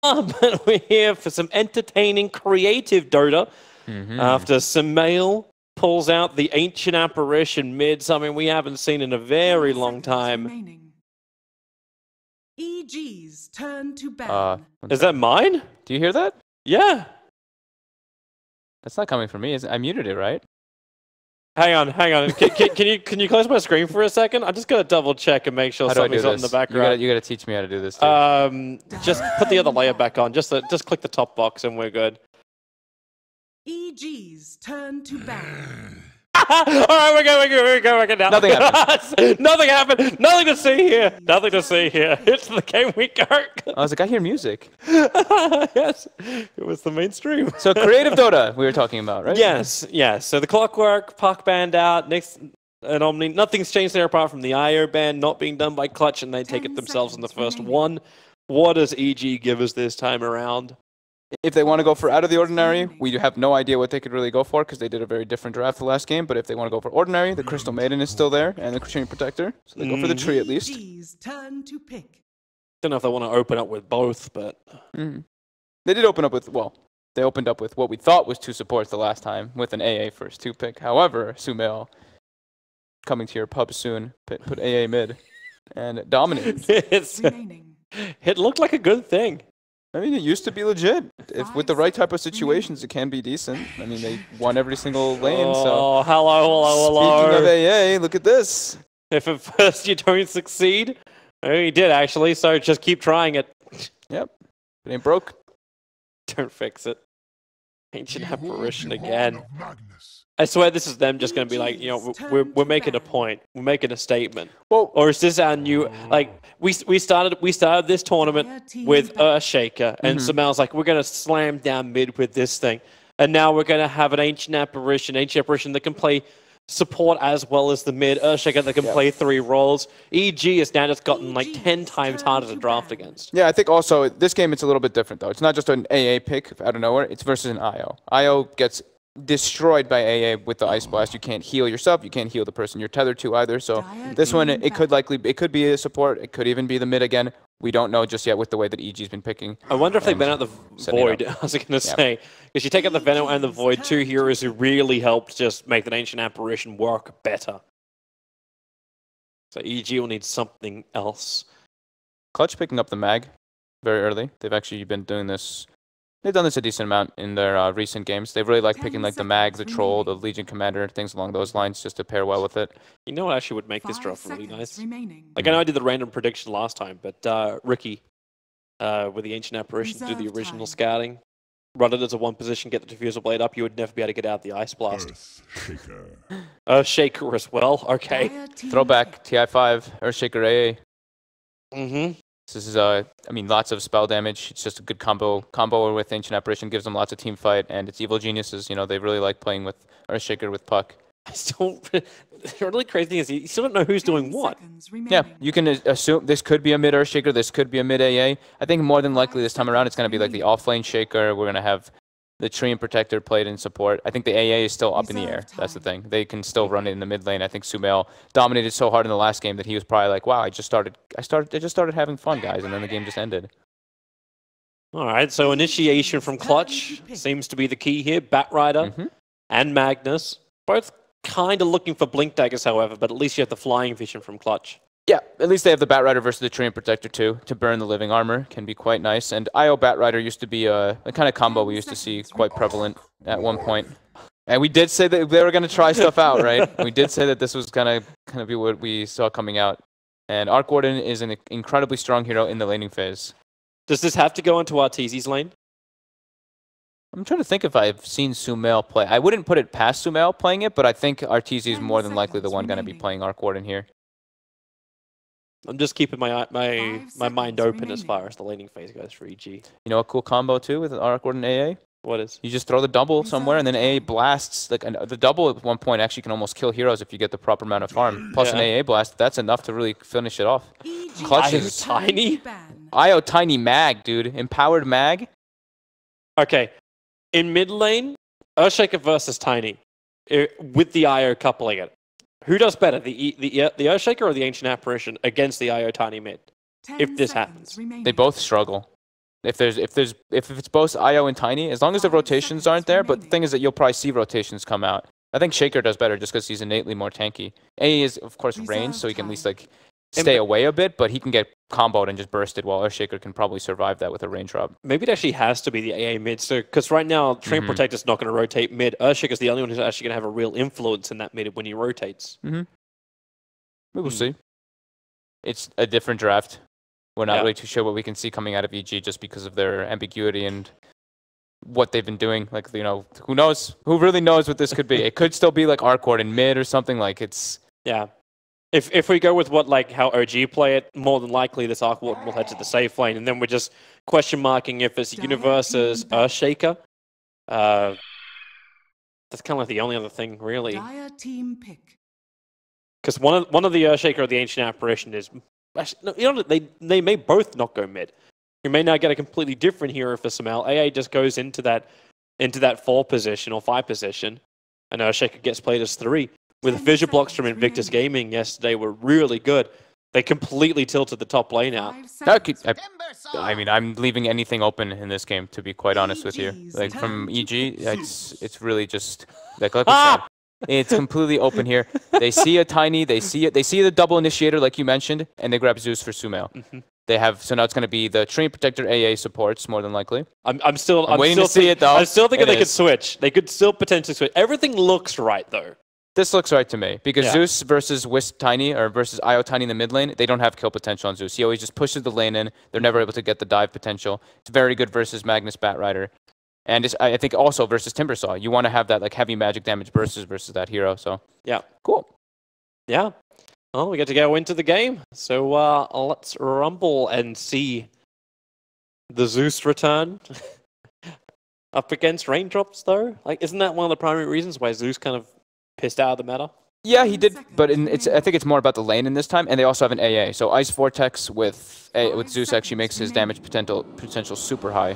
but we're here for some entertaining, creative Dota. After Sumail pulls out the Ancient Apparition mid, something we haven't seen in a very long time. EG's turn to ban. Is that mine? Do you hear that? Yeah. That's not coming from me. I muted it, right? Hang on. Can you close my screen for a second? I'm just gonna double check and make sure something's not in the background. You gotta teach me how to do this too. Just put the other layer back on. Just click the top box and we're good. EG's turn to ban. All right, we're good now. Nothing happened. Nothing happened. Nothing to see here. Nothing to see here. It's the game we go. I was like, I hear music. Yes, it was the mainstream. So creative Dota we were talking about, right? Yes. So the Clockwork, Puck banned out, next and Omni. Nothing's changed there apart from the IO ban not being done by Clutch, and they take it themselves in the first one. What does EG give us this time around? If they want to go for out of the ordinary, we have no idea what they could really go for because they did a very different draft the last game. But if they want to go for ordinary, the Crystal Maiden is still there and the Chain Protector. So they go for the tree at least. Turn to pick. Don't know if they want to open up with both, but... They did open up with, well, they opened up with what we thought was 2 supports the last time with an AA first 2 pick. However, Sumail, coming to your pub soon, put AA mid and dominated. It looked like a good thing. I mean, it used to be legit. If with the right type of situations, it can be decent. I mean, they won every single lane, so... Oh, hello. Speaking of AA, look at this. If at first you don't succeed, oh, you did actually, so just keep trying it. Yep. It ain't broke. Don't fix it. Ancient Apparition again. I swear this is them just going to be like, you know, we're making a point. We're making a statement. Well, or is this our new, like, we started this tournament with Earthshaker, and Sumail's like, we're going to slam down mid with this thing. And now we're going to have an Ancient Apparition that can play support as well as the mid. Earthshaker that can play 3 roles. EG has now just gotten like 10 times harder to draft against. Yeah, I think also this game it's a little bit different though. It's not just an AA pick out of nowhere. It's versus an IO. IO gets destroyed by AA with the Ice Blast. You can't heal yourself. You can't heal the person you're tethered to either. So this one, it could be a support. It could even be the mid again. We don't know just yet with the way that EG's been picking. I wonder if they ban out the Void, I was going to say. Because you take out the Venom and the Void, 2 heroes who really helped just make that Ancient Apparition work better. So EG will need something else. Clutch picking up the mag very early. They've actually been doing this. They've done this a decent amount in their recent games. They really like picking like the mag, the troll, the Legion Commander, things along those lines just to pair well with it. You know what actually would make this draft really nice? Like I know I did the random prediction last time, but Ricky with the Ancient Apparition do the original scouting. Run it as a 1 position, get the Diffusal Blade up, you would never be able to get out the Ice Blast. Earthshaker as well, okay. Throwback, TI5, Earthshaker AA. This is, I mean, lots of spell damage. It's just a good combo. Combo with Ancient Apparition gives them lots of team fight, and it's Evil Geniuses. You know, they really like playing with Earthshaker with Puck. I still, the really crazy thing is you still don't know who's doing what. Yeah, you can assume this could be a mid Earthshaker, this could be a mid AA. I think more than likely this time around it's going to be like the off-lane Shaker. We're going to have the Tree and Protector played in support. I think the AA is still up in the air. That's the thing. They can still run it in the mid lane. I think Sumail dominated so hard in the last game that he was probably like, "Wow, I just started having fun, guys," and then the game just ended. All right, so initiation from Clutch seems to be the key here. Batrider and Magnus, both kind of looking for Blink Daggers, however, but at least you have the flying vision from Clutch. Yeah, at least they have the Batrider versus the Tree and Protector too to burn the living armor. Can be quite nice. And IO Batrider used to be a kind of combo we used to see quite prevalent at one point. And we did say that they were going to try stuff out, right? We did say that this was going to be what we saw coming out. And Arc Warden is an incredibly strong hero in the laning phase. Does this have to go into Arteezy's lane? I'm trying to think if I've seen Sumail play. I wouldn't put it past Sumail playing it, but I think Arteezy is more than likely the one going to be playing Arc Warden here. I'm just keeping my mind open as far as the laning phase goes for EG. You know a cool combo too with Arc Warden AA? What is? You just throw the double somewhere and then AA blasts. Like the double at one point actually can almost kill heroes if you get the proper amount of farm. Plus an AA blast, that's enough to really finish it off. Clutch is tiny. IO tiny mag, dude. Empowered mag. Okay. In mid lane, Earthshaker versus Tiny. With the IO coupling it. Who does better, the Earthshaker or the Ancient Apparition against the IO Tiny mid? If this happens. They both struggle. If it's both IO and Tiny, as long as the rotations aren't there, but the thing is that you'll probably see rotations come out. I think Shaker does better just because he's innately more tanky. A is, of course, range, so he can at least like stay away a bit, but he can get comboed and just bursted, while Earthshaker can probably survive that with a range drop. Maybe it actually has to be the AA mid, so because right now, Train Protector's not going to rotate mid. Earthshaker's the only one who's actually going to have a real influence in that mid when he rotates. We will see. It's a different draft. We're not really too sure what we can see coming out of EG just because of their ambiguity and what they've been doing. Like, you know, who knows? Who really knows what this could be? It could still be like Arcord in mid or something. Like, it's... Yeah. If we go with what like how OG play it, more than likely this Arcord will head to the safe lane, and then we're just question marking if it's Universe's Earthshaker. That's kind of like the only other thing, really. Dire team pick. Because one of the Earthshaker or the Ancient Apparition is... Actually, no, you know, they may both not go mid. You may now get a completely different hero for Samel. AA just goes into that 4 position or 5 position, and Earthshaker gets played as 3. With the vision blocks from Invictus Gaming yesterday were really good. They completely tilted the top lane out. I mean, I'm leaving anything open in this game, to be quite honest with you. Like, from EG, it's really just like we said. It's completely open here. They see a Tiny, they see the double initiator like you mentioned, and they grab Zeus for Sumail. They have, so now it's going to be the Train Protector AA supports more than likely. I'm still waiting to see it though. I'm still thinking they could switch. They could still potentially switch. Everything looks right though. This looks right to me because Zeus versus Wisp Tiny or versus IO Tiny in the mid lane, they don't have kill potential on Zeus. He always just pushes the lane in. They're never able to get the dive potential. It's very good versus Magnus Batrider. And I think also versus Timbersaw. You want to have that like heavy magic damage versus that hero. So yeah, cool. Yeah. Well, we get to go into the game. So let's rumble and see the Zeus return. Up against raindrops though. Like, isn't that one of the primary reasons why Zeus kind of pissed out of the meta? Yeah, he did, but I think it's more about the lane in this time, and they also have an AA. So Ice Vortex with Zeus actually makes his damage potential super high.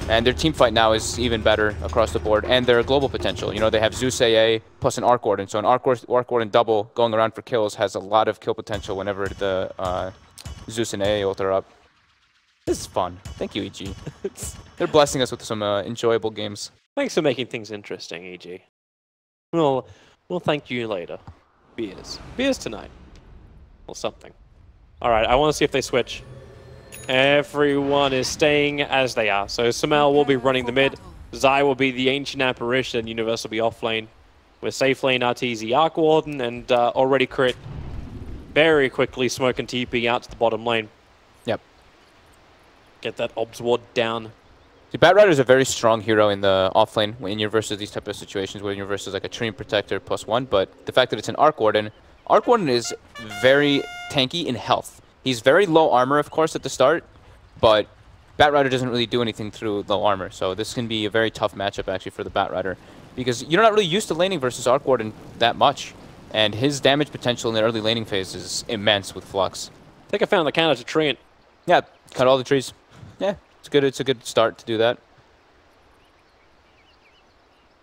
And their team fight now is even better across the board, and their global potential. You know, they have Zeus AA plus an Arc Warden, so an Arc Warden double going around for kills has a lot of kill potential whenever the Zeus and AA ult are up. This is fun. Thank you, EG. They're blessing us with some enjoyable games. Thanks for making things interesting, EG. We'll thank you later. Beers tonight. Or something. Alright, I want to see if they switch. Everyone is staying as they are. So Samel will be running the mid. Zai will be the Ancient Apparition. Universe will be off lane. With safe lane RTZ Arc Warden and already crit very quickly Smoke and TP out to the bottom lane. Yep. Get that Obs Ward down. See, Batrider is a very strong hero in the offlane when you're versus these type of situations where you're versus like a Treant Protector +1, but the fact that it's an Arc Warden is very tanky in health. He's very low armor, of course, at the start, but Batrider doesn't really do anything through low armor, so this can be a very tough matchup actually for the Batrider because you're not really used to laning versus Arc Warden that much, and his damage potential in the early laning phase is immense with Flux. I think I found the counter to Treant. Yeah, cut all the trees. Yeah. It's a good start to do that.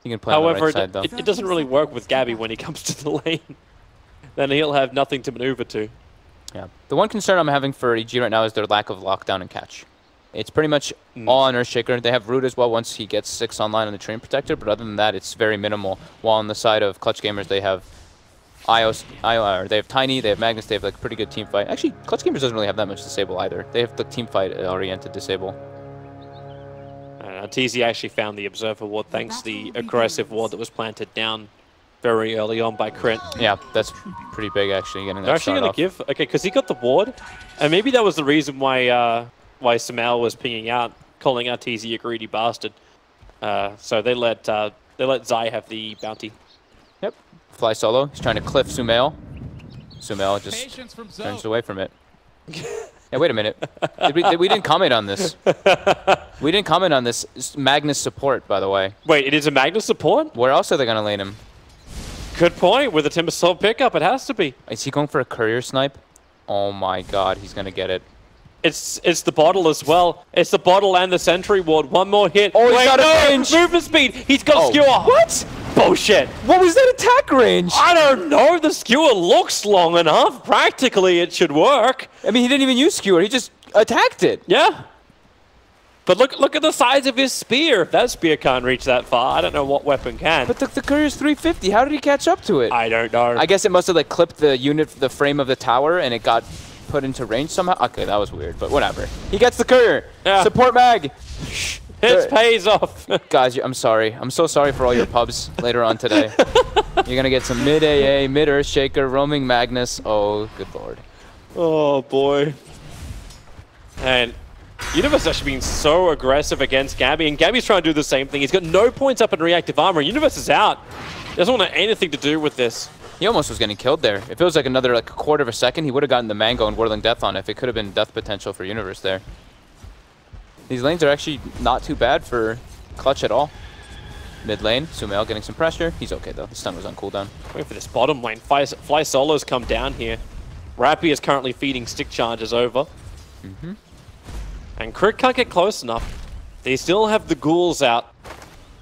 You can play on the right side, though. It doesn't really work with Gabby when he comes to the lane. Then he'll have nothing to maneuver to. Yeah. The one concern I'm having for EG right now is their lack of lockdown and catch. It's pretty much all on Earthshaker. They have Root as well once he gets 6 online on the Train Protector, but other than that, it's very minimal. While on the side of Clutch Gamers, they have they have Tiny, they have Magnus, they have like a pretty good team fight. Actually, Clutch Gamers doesn't really have that much disable either. They have the team fight oriented disable. TZ actually found the Observer Ward thanks to the aggressive ward that was planted down very early on by Crit. Yeah, that's pretty big actually, getting that They're actually going to give... Okay, because he got the ward, and maybe that was the reason why Samel was pinging out, calling out TZ a greedy bastard. So they let Zai have the bounty. Yep. Fly solo. He's trying to cliff Sumail. Sumail just turns away from it. Yeah, wait a minute. We didn't comment on this. We didn't comment on this. Magnus support, by the way. Wait, it is a Magnus support? Where else are they going to lane him? Good point. With a Timbersaw pickup, it has to be. Is he going for a courier snipe? Oh my god, he's going to get it. It's the bottle as well. It's the bottle and the sentry ward. One more hit. Oh, he's got a range. Movement speed. He's got skewer. What? Bullshit. What was that attack range? I don't know. The skewer looks long enough. Practically, it should work. I mean, he didn't even use skewer. He just attacked it. Yeah. But look at the size of his spear. If that spear can't reach that far, I don't know what weapon can. But the courier's 350. How did he catch up to it? I don't know. I guess it must have like clipped the frame of the tower, and it got put into range somehow. Okay, that was weird, but whatever. He gets the courier. Yeah. Support mag. It pays off. Guys, I'm sorry. I'm so sorry for all your pubs later on today. You're gonna get some mid AA, mid Earthshaker, roaming Magnus. Oh, good lord. Oh boy. And Universe has actually been so aggressive against Gabby, and Gabby's trying to do the same thing. He's got no points up in reactive armor. Universe is out. He doesn't want anything to do with this. He almost was getting killed there. If it was like another like a quarter of a second, he would have gotten the Mango and Whirling Death on it. If it could have been death potential for Universe there. These lanes are actually not too bad for Clutch at all. Mid lane, Sumail getting some pressure. He's okay though. The stun was on cooldown. Wait for this bottom lane. Fly Solo's come down here. Rappy is currently feeding stick charges over. And Crit can't get close enough. They still have the ghouls out.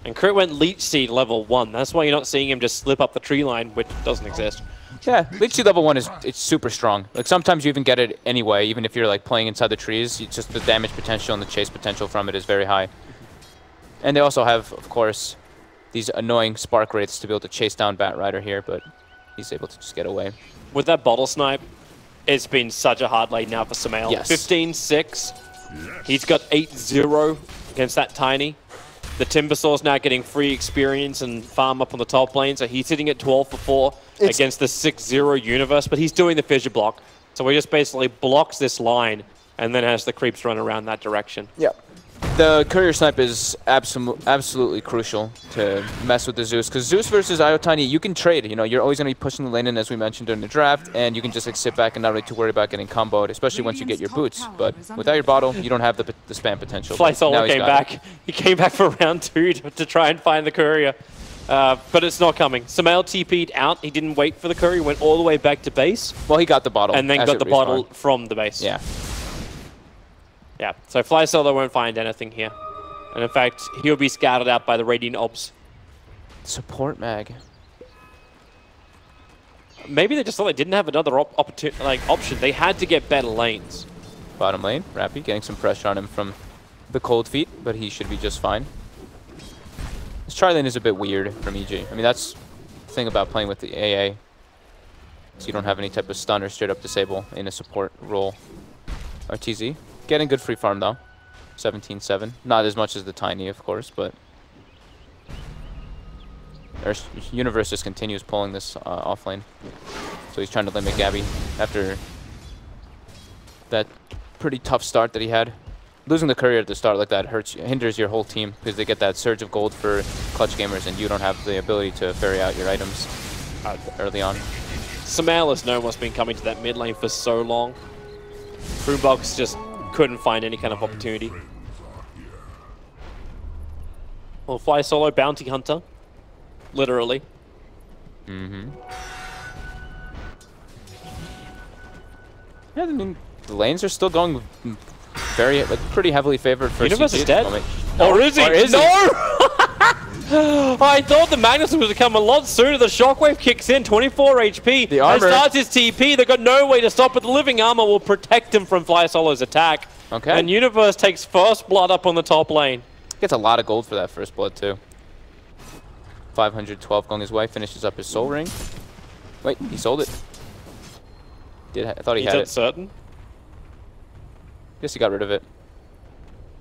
And Crit went Leech Seed level 1. That's why you're not seeing him just slip up the tree line, which doesn't exist. Yeah, Leech Seed level 1 it's super strong. Like sometimes you even get it anyway, even if you're like playing inside the trees. It's just the damage potential and the chase potential from it is very high. And they also have, of course, these annoying Spark Wraiths to be able to chase down Bat Rider here, but he's able to just get away. With that bottle snipe, it's been such a hard lane now for Sumail. Yes. 15-6. He's got 8-0 against that Tiny. The Timbersaw's now getting free experience and farm up on the top lane, so he's sitting at 12 for 4 against the 6-0 Universe, but he's doing the fissure block. So he just basically blocks this line and then has the creeps run around that direction. Yep. The courier snipe is absolutely crucial to mess with the Zeus, because Zeus versus IoTiny, you can trade. You know, you're always going to be pushing the lane in, as we mentioned during the draft, and you can just like sit back and not really too worry about getting comboed, especially once you get your boots. But without your bottle, you don't have the spam potential. Fly Solo came back. He came back for round 2 to try and find the courier, but it's not coming. Sumail TP'd out. He didn't wait for the courier. Went all the way back to base. Well, he got the bottle. And then got the bottle from the base. Yeah. Yeah, so Fly Solo won't find anything here. And in fact, he'll be scouted out by the Radiant Obs. Support mag. Maybe they just thought they didn't have another option. They had to get better lanes. Bottom lane, Rappy getting some pressure on him from the cold feet, but he should be just fine. This tri lane is a bit weird from EG. I mean, that's the thing about playing with the AA. So you don't have any type of stun or straight up disable in a support role. RTZ. Getting good free farm though. 17-7. Not as much as the Tiny, of course, but Universe just continues pulling this off lane. So he's trying to limit Gabby after that pretty tough start that he had. Losing the courier at the start like that hinders your whole team, because they get that surge of gold for clutch gamers, and you don't have the ability to ferry out your items early on. Sumail has known what's been coming to that mid lane for so long. Boombox just couldn't find any kind of opportunity. Well, Fly Solo bounty hunter, literally. Yeah, I mean, the lanes are still going pretty heavily favored for Universe CG is dead. No. Or is he? No! I thought the Magnus was going to come a lot sooner. The Shockwave kicks in, 24 HP. The armor. And starts his TP. They've got no way to stop it. The living armor will protect him from Fly Solo's attack. Okay. And Universe takes first blood up on the top lane. Gets a lot of gold for that first blood, too. 512 going his way. Finishes up his soul ring. Wait, he sold it. I thought he had it. Certain? Guess he got rid of it.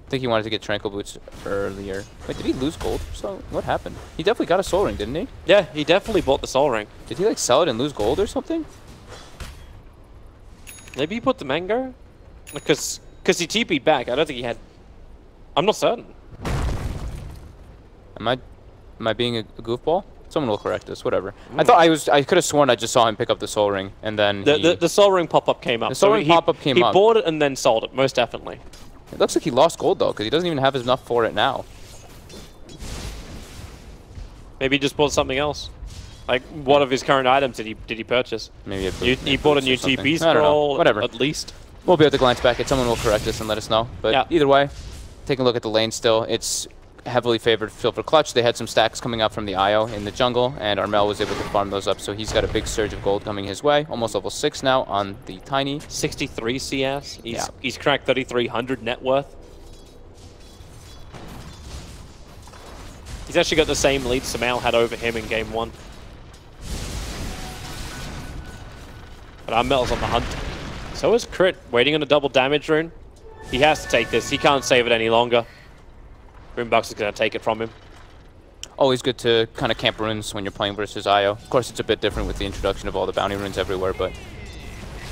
I think he wanted to get Tranquil Boots earlier. Wait, did he lose gold? So what happened? He definitely got a soul ring, didn't he? Yeah, he definitely bought the soul ring. Did he like sell it and lose gold or something? Maybe he put the mango? Because he TP'd back. I don't think he had... I'm not certain. Am I being a goofball? Someone will correct us, whatever. I could have sworn I just saw him pick up the soul ring and then the soul ring pop-up came up. The soul ring pop-up came up. He bought it and then sold it, most definitely. It looks like he lost gold though, because he doesn't even have enough for it now. Maybe he just bought something else. Like, what of his current items did he purchase? Maybe he bought a new TP scroll, whatever. At least. We'll be able to glance back at someone will correct us and let us know. But either way, taking a look at the lane still, it's heavily favored Silver Clutch. They had some stacks coming out from the IO in the jungle, and Armel was able to farm those up, so he's got a big surge of gold coming his way. Almost level 6 now on the Tiny. 63 CS. He's cracked 3,300 net worth. He's actually got the same lead Samal had over him in game 1. But Armel's on the hunt. So is Crit, waiting on a double damage rune. He has to take this. He can't save it any longer. Boombox is going to take it from him. Always good to kind of camp runes when you're playing versus IO. Of course, it's a bit different with the introduction of all the bounty runes everywhere, but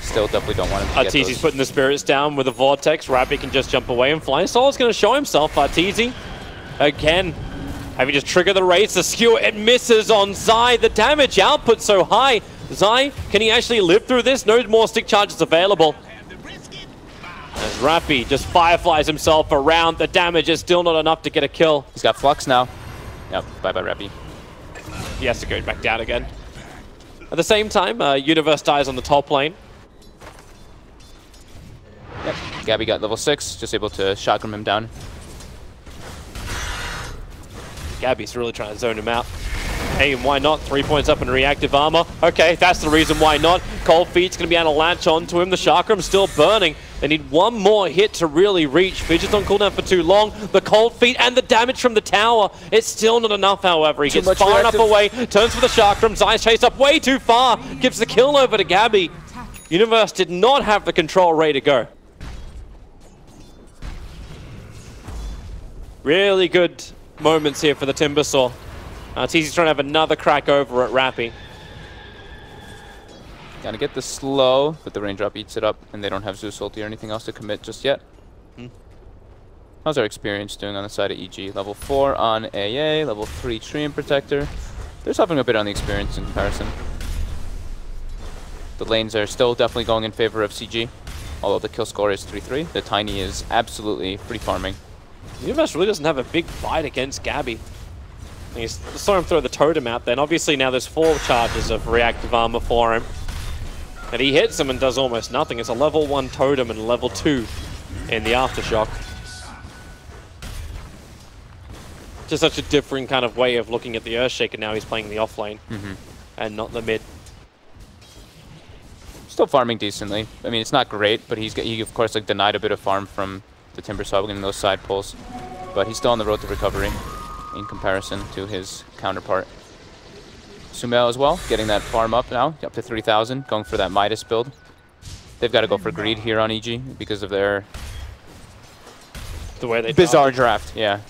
still definitely don't want him to get Arteezy's putting the spirits down with a vortex. Rappy can just jump away and fly. Sol's going to show himself. Arteezy, again, having just trigger the race. The skewer, it misses on Zai. The damage output so high. Zai, can he actually live through this? No more stick charges available. As Rappy just fireflies himself around, the damage is still not enough to get a kill. He's got Flux now. Yep, bye-bye Rappy. He has to go back down again. At the same time, Universe dies on the top lane. Yep, Gabby got level 6, just able to shotgun him down. Gabby's really trying to zone him out. Hey, and why not? 3 points up in reactive armor. Okay, that's the reason why not. Cold Feet's going to be able to latch onto him. The Chakram's still burning. They need one more hit to really reach. Fidget's on cooldown for too long. The Cold Feet and the damage from the tower. It's still not enough, however. He gets far enough away, turns for the Chakram. Zai's chased up way too far. Gives the kill over to Gabby. Universe did not have the control ready to go. Really good moments here for the Timbersaw. Arteezy's trying to have another crack over at Rappy. Gonna get the slow, but the raindrop eats it up, and they don't have Zeus ulti or anything else to commit just yet. How's our experience doing on the side of EG? Level 4 on AA, level 3 Tree and Protector. They're suffering a bit on the experience in comparison. The lanes are still definitely going in favor of CG, although the kill score is 3-3. The Tiny is absolutely free farming. Universe really doesn't have a big fight against Gabby. You saw him throw the totem out then. Obviously now there's 4 charges of reactive armor for him. And he hits him and does almost nothing. It's a level 1 totem and level 2 in the aftershock. Just such a different kind of way of looking at the Earthshaker. Now he's playing the off lane and not the mid. Still farming decently. I mean, it's not great, but he of course like denied a bit of farm from the Timbersaw in those side pulls. But he's still on the road to recovery in comparison to his counterpart. Sumail as well, getting that farm up now, up to 3,000, going for that Midas build. They've got to go for greed here on EG because of their the way they bizarre draft. Yeah.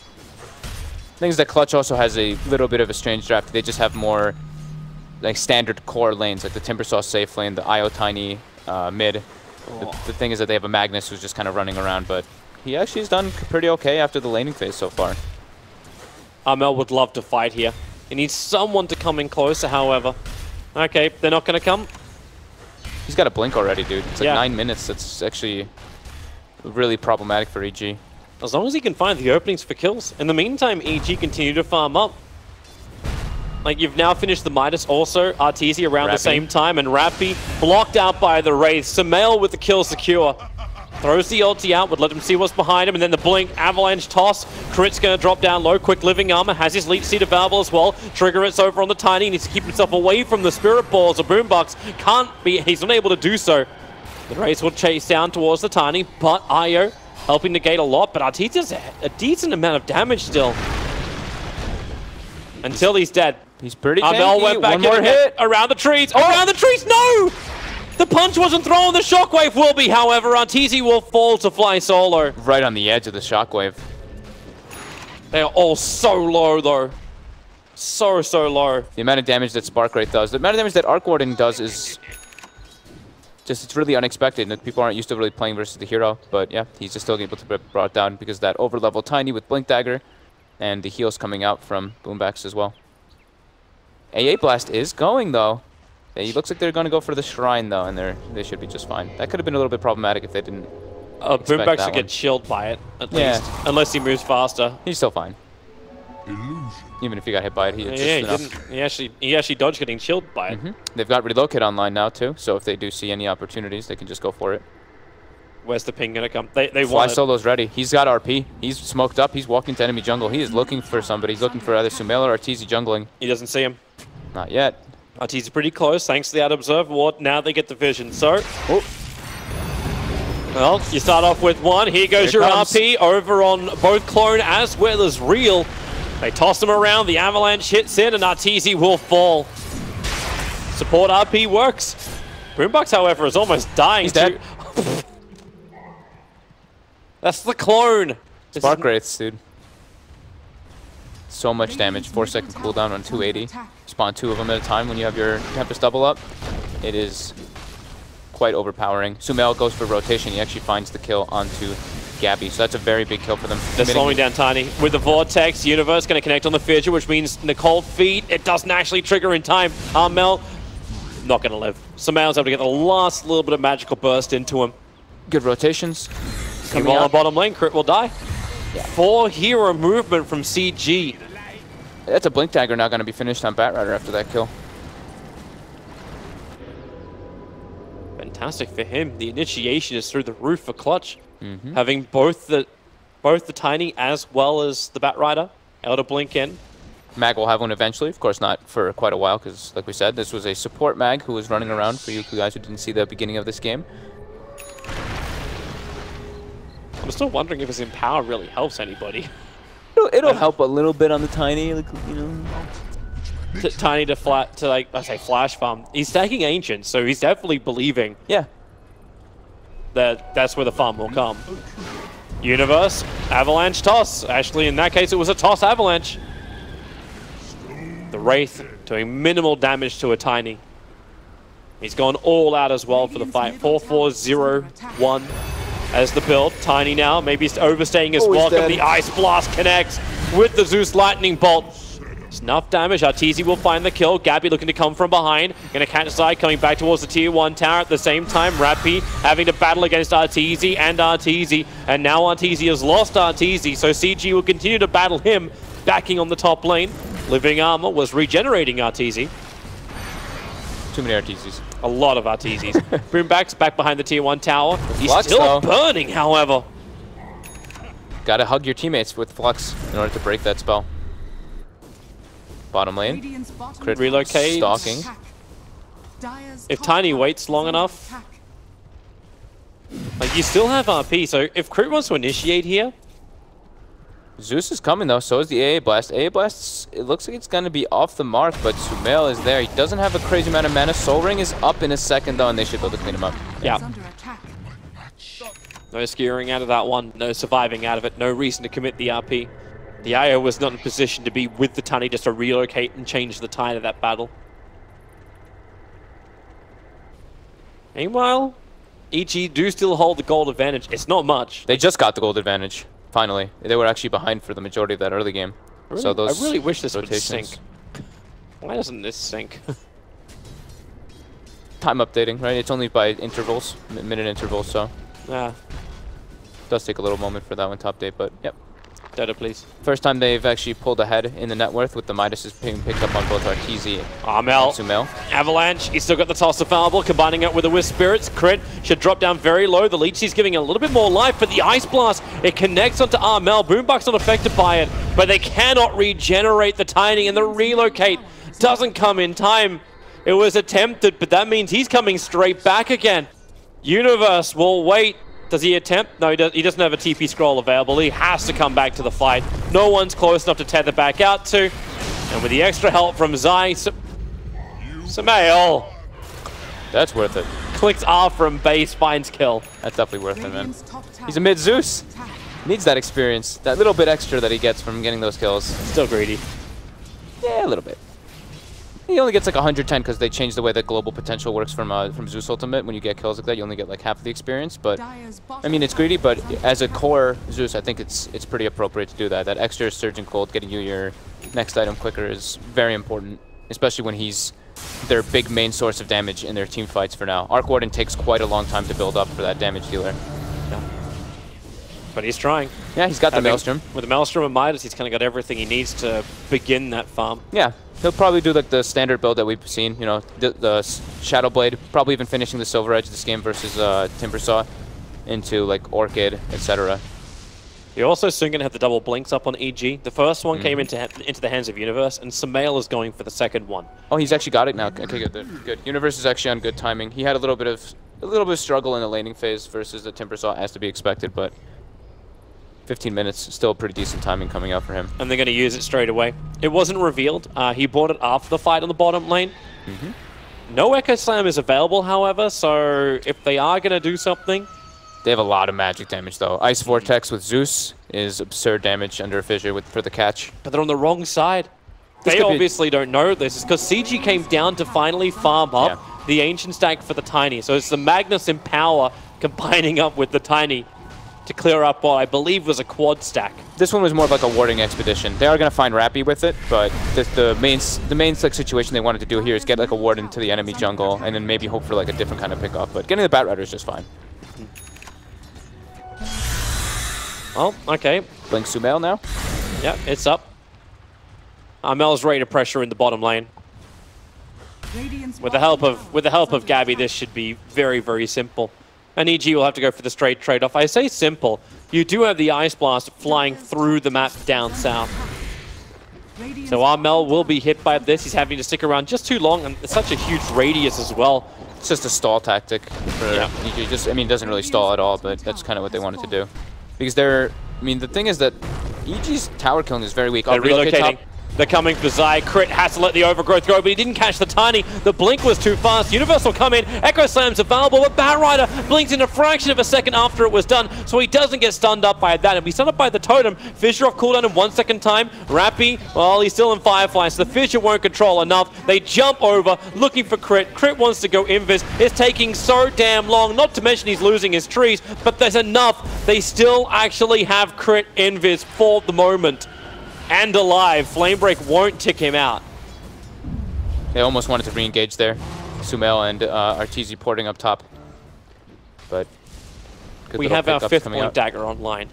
Things that Clutch also has a little bit of a strange draft. They just have more like standard core lanes, like the Timbersaw safe lane, the IO Tiny mid. The thing is that they have a Magnus who's just kind of running around, but he actually has done pretty okay after the laning phase so far. Armel would love to fight here. He needs someone to come in closer, however. Okay, they're not going to come. He's got a blink already, dude. It's like 9 minutes. That's actually really problematic for EG. As long as he can find the openings for kills. In the meantime, EG continue to farm up. Like, you've now finished the Midas also. Arteezy around the same time, and Rappy blocked out by the Wraith. Sumail with the kill secure. Throws the ulti out, would let him see what's behind him, and then the blink, avalanche toss. Crit's going to drop down low, quick living armor, has his leech seed available as well. Trigger it's over on the Tiny, needs to keep himself away from the Spirit Balls or Boombox. He's not able to do so. The Race will chase down towards the Tiny, but IO helping negate a lot, but Arteezy does a decent amount of damage still. Until he's dead. He's pretty tanky. Armel went back One more hit. Around the trees, around the trees, no! The punch wasn't thrown, the shockwave will be, however. Arteezy will fall to fly solo. Right on the edge of the shockwave. They are all so low, though. So low. The amount of damage that Spark Wraith does, the amount of damage that Arc Warden does is just, it's really unexpected. And people aren't used to really playing versus the hero. But yeah, he's just still able to be brought down because of that over-level Tiny with Blink Dagger and the heals coming out from Boombox as well. AA Blast is going, though. It looks like they're going to go for the Shrine, though, and they should be just fine. That could have been a little bit problematic if they didn't Boombox should get chilled by it, at least. Unless he moves faster. He's still fine. Even if he got hit by it, he actually dodged getting chilled by it. They've got Relocate online now, too, so if they do see any opportunities, they can just go for it. Where's the ping gonna come? They Fly want it. solo's ready. He's got RP. He's smoked up. He's walking to enemy jungle. He is looking for somebody. He's looking for either Sumail or Arteezy jungling. He doesn't see him. Not yet. Arteezy's pretty close, thanks to the out-observe ward. Now they get the vision, so... Oh. Well, you start off with one. Here goes your RP over on both Clone as well as Real. They toss him around, the avalanche hits in, and Arteezy will fall. Support RP works. Boombox, however, is almost dying. He's dead. That's the Clone. Spark Wraiths, dude. So much damage. 4-second cooldown on 280. Spawn 2 of them at a time when you have your Tempest double up. It is quite overpowering. Sumail goes for rotation. He actually finds the kill onto Gabby, so that's a very big kill for them. They're slowing down Tiny. With the Vortex, Universe going to connect on the Fissure, which means Nicole feed. It doesn't actually trigger in time. Armel, not going to live. Sumail's able to get the last little bit of magical burst into him. Good rotations. Coming on the bottom lane, Crit will die. Yeah. 4 hero movement from CG. That's a Blink Dagger now going to be finished on Batrider after that kill. Fantastic for him. The initiation is through the roof for Clutch. Having both the Tiny as well as the Batrider able to blink in. Mag will have one eventually. Of course, not for quite a while because, like we said, this was a support Mag who was running around for you guys who didn't see the beginning of this game. I'm still wondering if his Empower really helps anybody. It'll help a little bit on the Tiny, like, you know. Tiny to flash farm. He's stacking Ancient, so he's definitely believing. Yeah. That's where the farm will come. Universe, Avalanche toss. Actually, in that case, it was a toss Avalanche. The Wraith doing minimal damage to a Tiny. He's gone all out as well for the fight. 4-4-0-1 as the build. Tiny now, maybe he's overstaying his welcome. The Ice Blast connects with the Zeus Lightning Bolt. It's enough damage. Arteezy will find the kill. Gabby looking to come from behind. Gonna catch side, coming back towards the tier 1 tower. At the same time, Rappy having to battle against Arteezy and Arteezy. And now Arteezy has lost Arteezy, so CG will continue to battle him, backing on the top lane. Living Armor was regenerating Arteezy. Too many Arteezys. A lot of Arteezys. Boomback's back behind the tier 1 tower. He's Flux, still though. burning, however. Gotta hug your teammates with Flux in order to break that spell. Bottom lane. Crit relocate. Stalking. If Tiny waits long enough, like you still have RP, so if Crit wants to initiate here. Zeus is coming though, so is the AA Blast. AA Blast, it looks like it's going to be off the mark, but Sumail is there. He doesn't have a crazy amount of mana. Soul Ring is up in a second though, and they should be able to clean him up. Yeah. No skewering out of that one, no surviving out of it, no reason to commit the RP. The IO was not in position to be with the Tiny just to relocate and change the tide of that battle. Meanwhile, EG do still hold the gold advantage. It's not much. They just got the gold advantage, finally. They were actually behind for the majority of that early game. I really wish this would sync. Why doesn't this sync? Time updating, right? It's only by intervals, minute intervals, so. Yeah. It does take a little moment for that one to update, but yep. Data, please. First time they've actually pulled ahead in the net worth with the Midas being picked up on both Arteezy and Sumail. Avalanche, he's still got the toss of Fireball, combining it with the Wisp Spirits. Crit should drop down very low. The Leech is giving a little bit more life, but the Ice Blast, it connects onto Armel. Boombox not affected by it, but they cannot regenerate the Tiny, and the relocate doesn't come in time. It was attempted, but that means he's coming straight back again. Universe will wait. Does he attempt? No, he doesn't have a TP scroll available. He has to come back to the fight. No one's close enough to tether back out to. And with the extra help from Zai, Sumail. That's worth it. Clicks R from base, finds kill. That's definitely worth it, man. He's a mid Zeus. Needs that experience. That little bit extra that he gets from getting those kills. Still greedy. Yeah, a little bit. He only gets like 110 because they changed the way that global potential works from Zeus Ultimate. When you get kills like that, you only get like half of the experience. But I mean, it's greedy. But as a core Zeus, I think it's pretty appropriate to do that. That extra surge in gold, getting you your next item quicker, is very important, especially when he's their big main source of damage in their team fights for now. Arc Warden takes quite a long time to build up for that damage dealer. Yeah. But he's trying. Yeah, he's got the Maelstrom. With the Maelstrom and Midas, he's kind of got everything he needs to begin that farm. Yeah. He'll probably do like the standard build that we've seen, you know, the Shadow Blade, probably even finishing the Silver Edge this game versus Timbersaw. into like Orchid, etc. You're also soon going to have the double blinks up on EG. The first one came into the hands of Universe, and Sumail is going for the second one. Oh, he's actually got it now. Okay, good. Good. Universe is actually on good timing. He had a little bit of struggle in the laning phase versus the Timbersaw, as to be expected, but 15 minutes, still pretty decent timing coming out for him. And they're going to use it straight away. It wasn't revealed. He bought it after the fight on the bottom lane. No Echo Slam is available, however, so if they are going to do something... They have a lot of magic damage, though. Ice Vortex with Zeus is absurd damage under a Fissure for the catch. But they're on the wrong side. They obviously don't know this, because CG came down to finally farm up the Ancient stack for the Tiny. So it's the Magnus in power combining up with the Tiny to clear up what I believe was a quad stack. This one was more of like a warding expedition. They are going to find Rappy with it, but the main like situation they wanted to do here is get like a ward into the enemy jungle and then maybe hope for like a different kind of pickup. But getting the Bat Rider is just fine. Oh, okay. Blink Sumail now. Yep, it's up. Mel's ready to pressure in the bottom lane. With the help of Gabby, this should be very, very simple. And EG will have to go for the straight trade-off. I say simple. You do have the Ice Blast flying through the map down south. So Armel will be hit by this. He's having to stick around just too long, and it's such a huge radius as well. It's just a stall tactic for EG. Just, I mean, it doesn't really stall at all, but that's kind of what they wanted to do. Because the thing is that EG's tower killing is very weak. They're relocating. They're coming for Zai. Crit has to let the overgrowth go, but he didn't catch the Tiny. The blink was too fast. Universe will come in. Echo Slam's available, but Bat Rider blinks in a fraction of a second after it was done, so he doesn't get stunned up by that. And he's stunned up by the totem. Fissure off cooldown in 1 second time. Rappy, well, he's still in Firefly, so the Fissure won't control enough. They jump over, looking for Crit. Crit wants to go Invis. It's taking so damn long, not to mention he's losing his trees, but there's enough. They still actually have Crit Invis for the moment. And alive. Flamebreak won't tick him out. They almost wanted to re-engage there. Sumail and Arteezy porting up top. But we have our 5th point dagger online.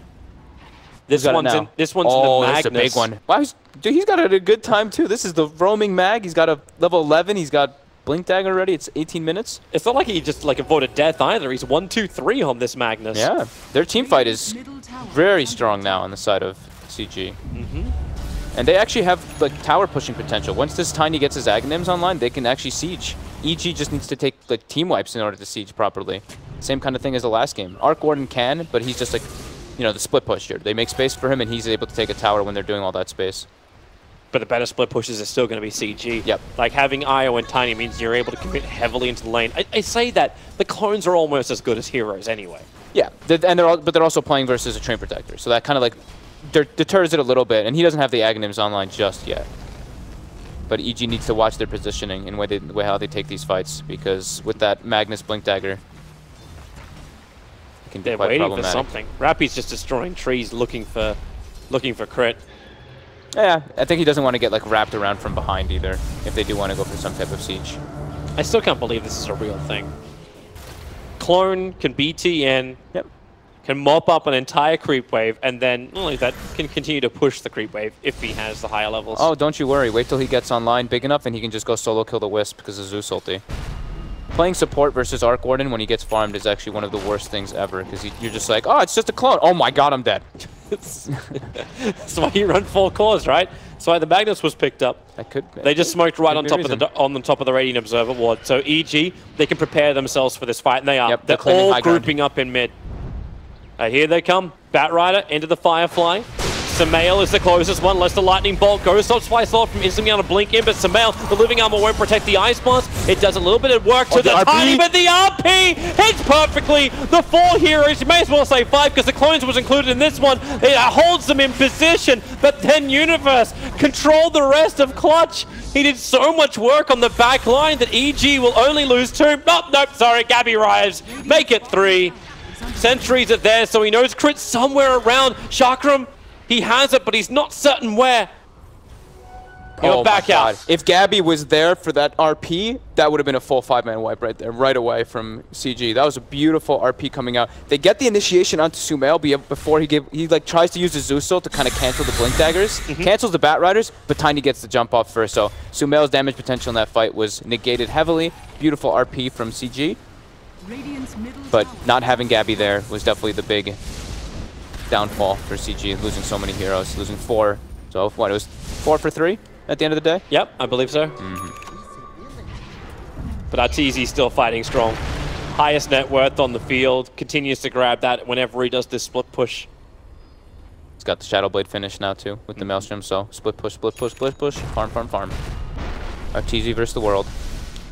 This one's in the Magnus. Oh, that's a big one. Wow, dude, he's got a good time too. This is the roaming mag. He's got a level 11. He's got Blink Dagger already. It's 18 minutes. It's not like he just like avoided death either. He's 1, 2, 3 on this Magnus. Yeah, their team fight is very strong now on the side of CG. And they actually have like tower pushing potential. Once this Tiny gets his Aghanims online, they can actually siege. EG just needs to take like team wipes in order to siege properly. Same kind of thing as the last game. Arc Warden can, but he's just like, you know, the split push here. They make space for him, and he's able to take a tower when they're doing all that space. But the better split pushes are still going to be CG. Yep. Like having Io and Tiny means you're able to commit heavily into the lane. I say that the clones are almost as good as heroes anyway. Yeah, but they're also playing versus a Train Protector, so that kind of like deters it a little bit, and he doesn't have the Aghanims online just yet. But EG needs to watch their positioning and the way how they take these fights, because with that Magnus Blink Dagger, it can be quite problematic. They're waiting for something. Rappy's just destroying trees, looking for crit. Yeah, I think he doesn't want to get like wrapped around from behind either, if they do want to go for some type of siege. I still can't believe this is a real thing. Clone can BTN. Yep. Can mop up an entire creep wave, and then not only that, can continue to push the creep wave if he has the higher levels. Oh, don't you worry. Wait till he gets online big enough, and he can just go solo kill the Wisp because of Zeus ulti. Playing support versus Arc Warden when he gets farmed is actually one of the worst things ever, because you're just like, oh, it's just a clone. Oh my god, I'm dead. That's why you run full cores, right? That's why the Magnus was picked up. That could be. They just smoked right on top of the Radiant Observer ward. So EG, they can prepare themselves for this fight, and they are. Yep, they're all grouping up in mid. Here they come. Bat Rider into the Firefly. Sumail is the closest one, lets the Lightning Bolt go. Stops Flyslot from instantly on a blink in, but Sumail, the Living Armor won't protect the Ice Blast. It does a little bit of work to the Tiny, but the RP hits perfectly. The 4 heroes, you may as well say 5, because the Clones was included in this one. It holds them in position, but then Universe controlled the rest of Clutch. He did so much work on the back line that EG will only lose 2. Oh, nope, sorry, Gabby arrives. Make it 3. Sentries are there, so he knows Crit's somewhere around. Chakram, he has it, but he's not certain where. He'll back out. If Gabby was there for that RP, that would have been a full 5-man wipe right there, right away from CG. That was a beautiful RP coming out. They get the initiation onto Sumail before he like tries to use the Zeus ult to kind of cancel the Blink Daggers, cancels the Bat Riders, but Tiny gets the jump off first. So Sumail's damage potential in that fight was negated heavily. Beautiful RP from CG. Radiant's middle But tower not having Gabby there was definitely the big downfall for CG, losing so many heroes, losing 4. So what, it was 4 for 3 at the end of the day? Yep, I believe so. But Arteezy still fighting strong. Highest net worth on the field, continues to grab that whenever he does this split push. He's got the Shadow Blade finish now too with the Maelstrom, so split push, split push, split push, farm, farm, farm. Arteezy versus the world.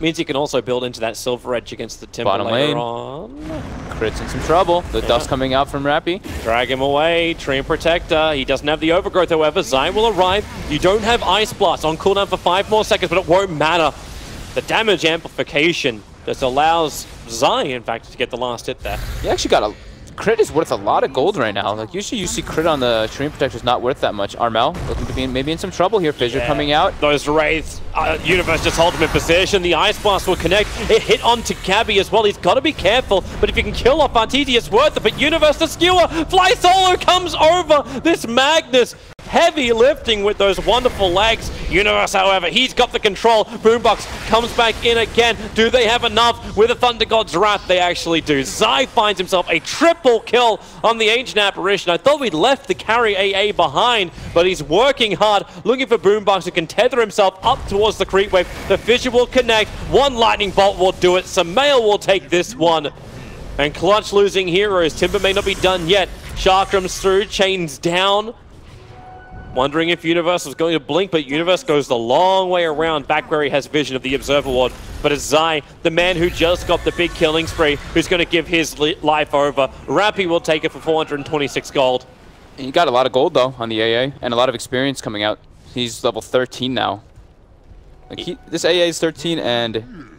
Means you can also build into that Silver Edge against the Timber Bottom later lane. on. Crit's in some trouble. The dust coming out from Rappy. Drag him away, Tree and Protector. He doesn't have the overgrowth, however. Zai will arrive. You don't have Ice Blast on cooldown for 5 more seconds, but it won't matter. The damage amplification just allows Zai, in fact, to get the last hit there. He actually got a... Crit is worth a lot of gold right now. Like, usually you see crit on the Tree Protector is not worth that much. Armel looking to be maybe in some trouble here. Fissure coming out. Those Wraiths, Universe just hold him in position. The Ice Blast will connect. It hit onto Gabby as well. He's got to be careful. But if you can kill off Arteezy, it's worth it. But Universe, the skewer, Fly Solo comes over. This Magnus, heavy lifting with those wonderful legs. Universe, however, he's got the control. Boombox comes back in again. Do they have enough? With the Thunder God's Wrath, they actually do. Zai finds himself a triple kill on the Ancient Apparition. I thought we'd left the carry AA behind, but he's working hard, looking for Boombox who can tether himself up towards the creep wave. The Fissure will connect. One Lightning Bolt will do it. Samael will take this one. And Clutch losing heroes. Timber may not be done yet. Sharkram's through, chains down. Wondering if Universe was going to blink, but Universe goes the long way around back where he has vision of the Observer Ward. But it's Zai, the man who just got the big killing spree, who's going to give his life over. Rappy will take it for 426 gold. He got a lot of gold, though, on the AA, and a lot of experience coming out. He's level 13 now. Like this AA is 13, and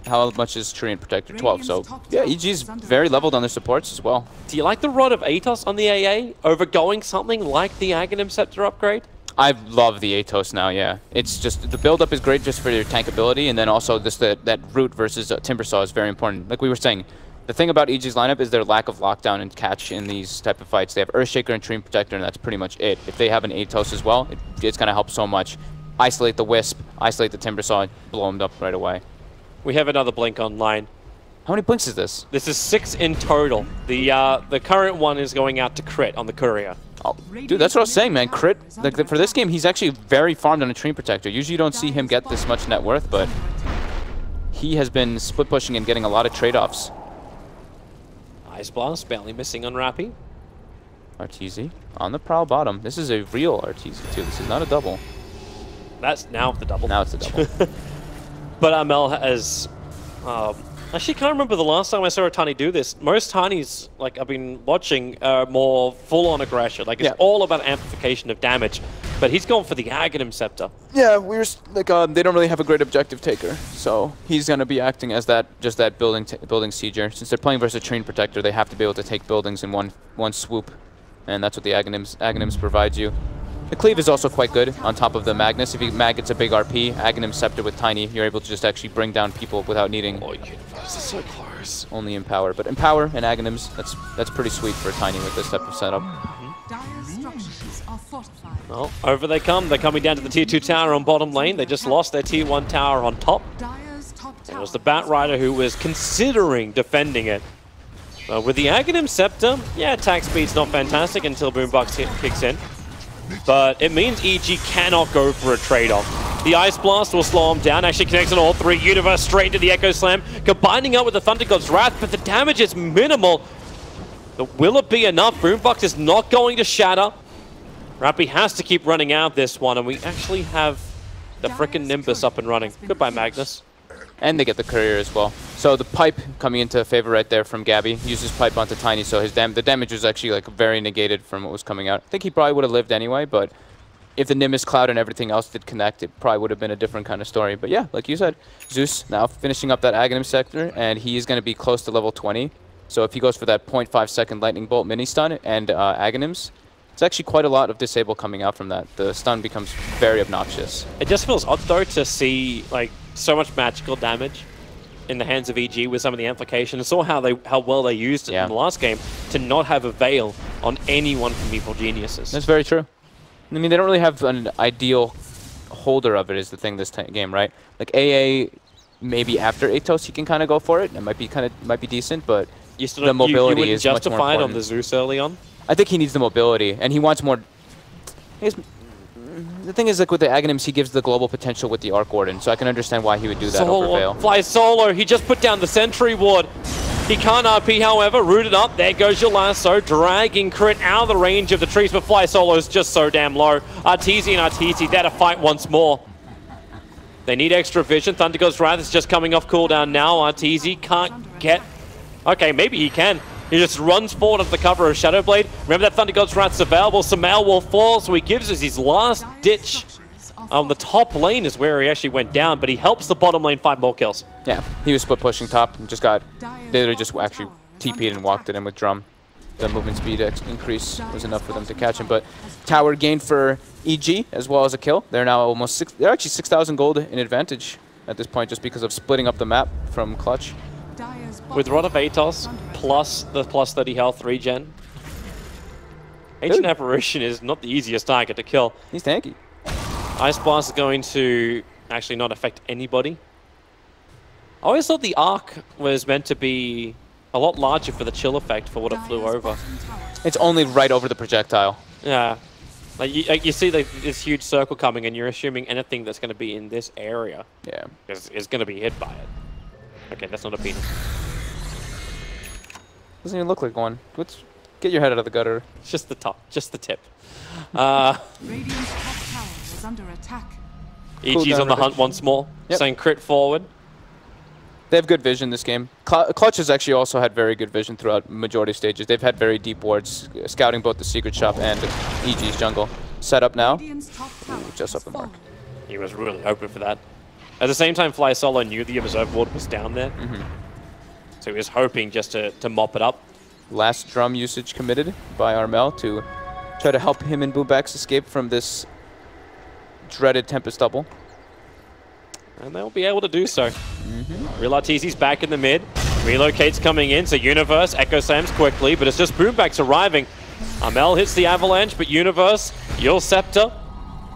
how much is Tree and Protector? 12, so yeah, EG's very leveled on their supports as well. Do you like the Rod of Atos on the AA over going something like the Aghanim Scepter upgrade? I love the Atos now, yeah. It's just, the build-up is great just for your tankability, and then also just that root versus Timbersaw is very important. Like we were saying, the thing about EG's lineup is their lack of lockdown and catch in these type of fights. They have Earthshaker and Tree and Protector, and that's pretty much it. If they have an Atos as well, it's going to help so much. Isolate the Wisp, isolate the Timbersaw, blow them up right away. We have another blink online. How many blinks is this? This is 6 in total. The current one is going out to Crit on the Courier. Oh, dude, that's what I was saying, man. Crit, like for this game, he's actually very farmed on a Tree Protector. Usually you don't see him get this much net worth, but he has been split pushing and getting a lot of trade-offs. Ice Blast, barely missing on Rappy. Arteezy on the prowl bottom. This is a real Arteezy, too. This is not a double. That's now the double. Now it's a double. But Armel has... actually, can't remember the last time I saw a Tiny do this. Most Tinies, like I've been watching, are more full-on aggression. Like, it's all about amplification of damage. But he's going for the Aghanim Scepter. Yeah, we're like they don't really have a great objective taker, so he's gonna be acting as just that building sieger. Since they're playing versus a Tree Protector, they have to be able to take buildings in one swoop, and that's what the Aghanims provides you. The cleave is also quite good on top of the Magnus. If you gets a big RP, Aghanim Scepter with Tiny, you're able to just actually bring down people without needing. Oh, Universe is so close. Only Empower, but Empower and Aghanims, that's pretty sweet for Tiny with this type of setup. Dire's structures are fortified. Well, over they come. They're coming down to the Tier 2 tower on bottom lane. They just lost their Tier 1 tower on top. Dire's top It tower was the Bat Rider who was considering defending it. With the Aghanim Scepter, yeah, attack speed's not fantastic until Boombox kicks in. But it means EG cannot go for a trade-off. The Ice Blast will slow him down. Actually connects on all 3. Universe straight into the Echo Slam. Combining up with the Thunder God's Wrath, but the damage is minimal. But will it be enough? Boombox is not going to shatter. Rappy has to keep running out this one, and we actually have the frickin' Nimbus up and running. Goodbye, Magnus. And they get the Courier as well. So the Pipe coming into favor right there from Gabby. Uses Pipe onto Tiny, so his the damage was actually like very negated from what was coming out. I think he probably would have lived anyway, but if the Nimbus Cloud and everything else did connect, it probably would have been a different kind of story. But yeah, like you said, Zeus now finishing up that Aghanim sector, and he is going to be close to level 20. So if he goes for that 0.5 second Lightning Bolt mini stun and Aghanims, it's actually quite a lot of disable coming out from that. The stun becomes very obnoxious. It just feels odd though to see like so much magical damage in the hands of EG with some of the amplification. I saw how well they used it in the last game to not have a veil on anyone from Evil Geniuses. That's very true. I mean, they don't really have an ideal holder of it is the thing this game, right? Like AA maybe after Atos he can kind of go for it. It might be decent, but You still the mobility you is much more justify it on important. the Zeus early on. I think he needs the mobility, and he wants more. The thing is, like with the Aghanims, he gives the global potential with the Arc Warden, so I can understand why he would do that over Veil. Flies solo. He just put down the Sentry Ward. He can't RP, however, rooted up. There goes your lasso, dragging Crit out of the range of the trees, but Fly Solo is just so damn low. Arteezy and Arteezy there to fight once more. They need extra vision. Thunder God's Wrath is just coming off cooldown now. Arteezy can't get... Okay, maybe he can. He just runs forward at the cover of Shadow Blade. Remember that Thunder God's Wrath's available. Samael will fall, so he gives us his last ditch. The top lane is where he actually went down, but he helps the bottom lane find more kills. Yeah, he was split pushing top and just got... They literally just actually TP'd and walked it in with Drum. The movement speed increase was enough for them to catch him. But tower gain for EG as well as a kill. They're now almost they're actually 6,000 gold in advantage at this point just because of splitting up the map from Clutch. With Rod of Atos plus the plus 30 health regen, Ancient Apparition is not the easiest target to kill. He's tanky. Ice Blast is going to actually not affect anybody. I always thought the Arc was meant to be a lot larger for the chill effect for what it flew over. It's only right over the projectile. Yeah. Like you see this huge circle coming and you're assuming anything that's going to be in this area is going to be hit by it. Okay, that's not a penis. Doesn't even look like one. Get your head out of the gutter. It's just the top, just the tip. Radiant's top tower is under attack. EG's on the hunt once more, saying crit forward. They have good vision this game. Clutch has actually also had very good vision throughout majority of stages. They've had very deep wards, scouting both the secret shop and EG's jungle. Set up now. Just up the mark. He was really hoping for that. At the same time, Fly Solo knew the Observer Ward was down there. So he was hoping just to mop it up. Last drum usage committed by Armel to try to help him and Boombax escape from this dreaded Tempest double. And they'll be able to do so. Real Arteezy's back in the mid. Relocate's coming in, so Universe Echo Slams quickly, but it's just Boombax arriving. Armel hits the Avalanche, but Universe, Yule Scepter,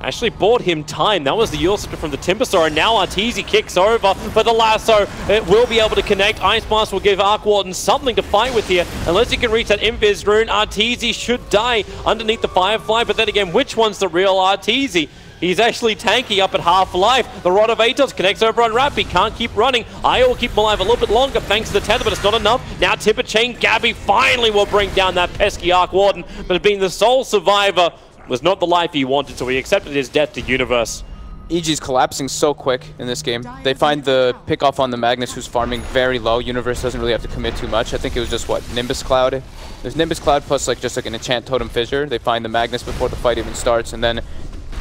actually bought him time. That was the Yule Scepter from the Timbersaw, and now Arteezy kicks over for the lasso. It will be able to connect. Ice Blast will give Arc Warden something to fight with here. Unless he can reach that Invis rune, Arteezy should die underneath the Firefly, but then again, which one's the real Arteezy? He's actually tanky up at half-life. The Rod of Atos connects over on Rap. He can't keep running. I will keep him alive a little bit longer thanks to the tether, but it's not enough. Now Tipper Chain Gabby finally will bring down that pesky Arc Warden, but being the sole survivor was not the life he wanted, so he accepted his death to Universe. EG's collapsing so quick in this game. They find the pick-off on the Magnus, who's farming very low. Universe doesn't really have to commit too much. I think it was just, what, Nimbus Cloud? There's Nimbus Cloud plus just like an Enchant Totem Fissure. They find the Magnus before the fight even starts, and then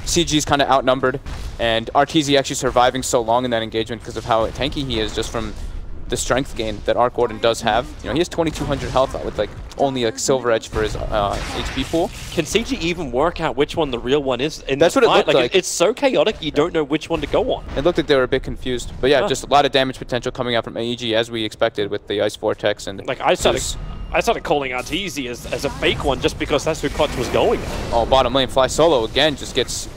CG's kind of outnumbered, and Arteezy actually surviving so long in that engagement because of how tanky he is just from the strength gain that Arc Warden does have. You know, he has 2,200 health with like only like Silver Edge for his HP pool. Can CG even work out which one the real one is? That's what it looked like. It's so chaotic, you don't know which one to go on. It looked like they were a bit confused. But yeah, just a lot of damage potential coming out from AEG as we expected with the Ice Vortex. And like I started calling Arteezy as a fake one just because that's who Clutch was going at. Oh, bottom lane, Fly Solo again just gets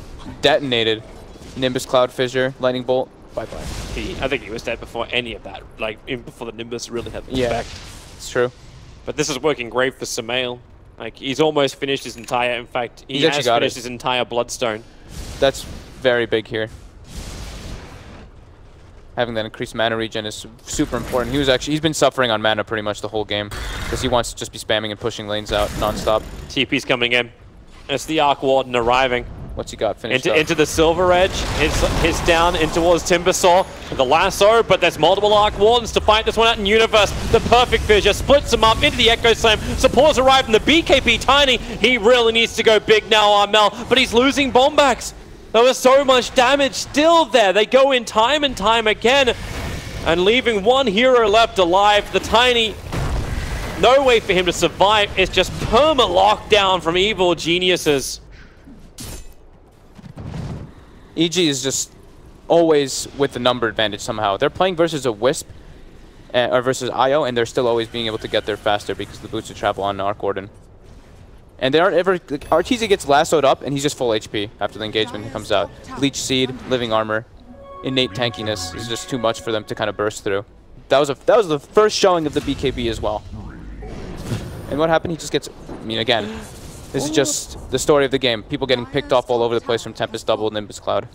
detonated. Nimbus Cloud Fissure, Lightning Bolt. Bye-bye. I think he was dead before any of that, like even before the Nimbus really had the effect. It's true. But this is working great for Samael. Like he's almost finished his entire, in fact, he has finished his entire Bloodstone. That's very big here. Having that increased mana regen is super important. He's been suffering on mana pretty much the whole game because he wants to just be spamming and pushing lanes out non-stop. TP's coming in. It's the Arc Warden arriving. What's he got finished into the Silver Edge, hits down in towards Timbersaw, the lasso, but there's multiple Arc Wardens to fight this one out in Universe. The perfect fissure splits him up into the Echo Slam. Supports arrive from the BKB Tiny. He really needs to go big now, Armel, but he's losing Bombacks. There was so much damage still there. They go in time and time again, and leaving one hero left alive. The Tiny, no way for him to survive. It's just perma lockdown from evil geniuses. EG is just always with the number advantage somehow. They're playing versus a Wisp or versus IO, and they're still always being able to get there faster because of the boosted travel on Arc Warden. And they aren't ever... Like, Arteezy gets lassoed up, and he's just full HP after the engagement comes out. Leech Seed, Living Armor. innate tankiness is just too much for them to kind of burst through. That was the first showing of the BKB as well. And what happened? He just gets. I mean, again, this is just the story of the game. People getting picked off all over the place from Tempest Double, Nimbus Cloud.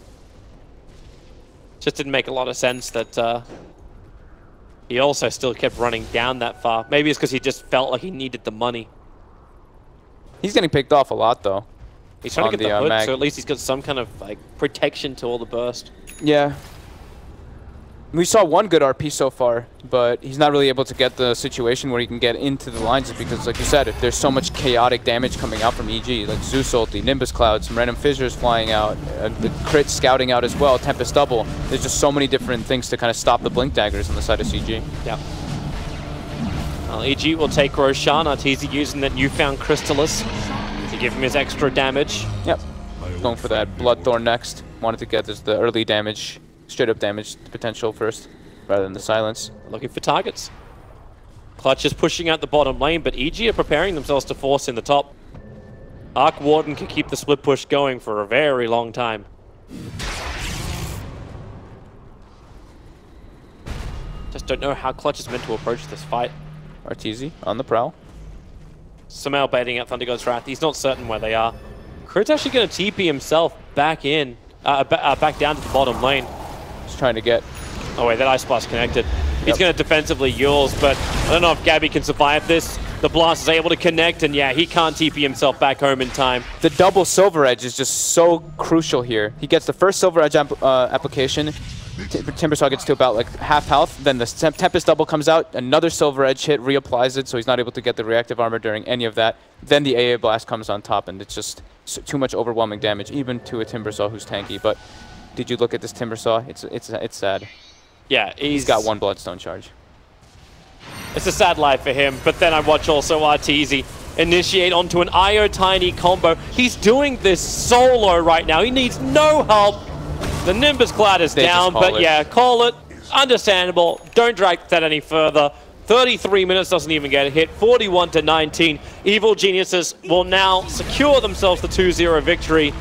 Just didn't make a lot of sense that he also still kept running down that far. Maybe it's because he just felt like he needed the money. He's getting picked off a lot, though. He's trying to get the hood, so at least he's got some kind of like protection to all the burst. Yeah. We saw one good RP so far, but he's not really able to get the situation where he can get into the lines just because, like you said, there's so much chaotic damage coming out from EG, like Zeus ulti, Nimbus Cloud, some random fissures flying out, the crit scouting out as well, Tempest Double. There's just so many different things to kind of stop the Blink Daggers on the side of CG. Yeah. Well, EG will take Roshan. Arteezy using that newfound Crystallis to give him his extra damage. Yep. Going for that Bloodthorn next. Wanted to get the early damage. Straight up damage potential first, rather than the silence. Looking for targets. Clutch is pushing out the bottom lane, but EG are preparing themselves to force in the top. Arc Warden can keep the split push going for a very long time. Just don't know how Clutch is meant to approach this fight. Arteezy on the prowl. Somehow baiting out Thunder God's Wrath. He's not certain where they are. Crit's actually going to TP himself back in, back down to the bottom lane. Just trying to get. Oh wait, that Ice Blast connected. He's going to defensively Yules, but I don't know if Gabby can survive this. The blast is able to connect, and yeah, he can't TP himself back home in time. The double Silver Edge is just so crucial here. He gets the first Silver Edge application. Timbersaw gets to about like half health, then the Tempest Double comes out, another Silver Edge hit, reapplies it, so he's not able to get the reactive armor during any of that. Then the AA Blast comes on top, and it's just too much overwhelming damage, even to a Timbersaw who's tanky. But did you look at this Timbersaw? It's sad. Yeah, he's got one Bloodstone charge. It's a sad life for him, but then I watch also Arteezy initiate onto an IO Tiny combo. He's doing this solo right now. He needs no help. The Nimbus Cloud is down, but yeah, call it. Understandable. Don't drag that any further. 33 minutes doesn't even get a hit. 41 to 19. Evil Geniuses will now secure themselves the 2-0 victory.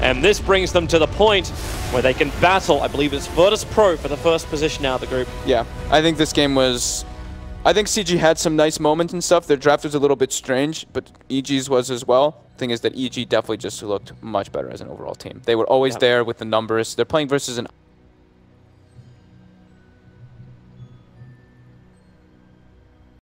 And this brings them to the point where they can battle, I believe it's Virtus Pro for the first position out of the group. Yeah, I think this game was... I think CG had some nice moments and stuff. Their draft was a little bit strange, but EG's was as well. Thing is that EG definitely just looked much better as an overall team. They were always there with the numbers. They're playing versus an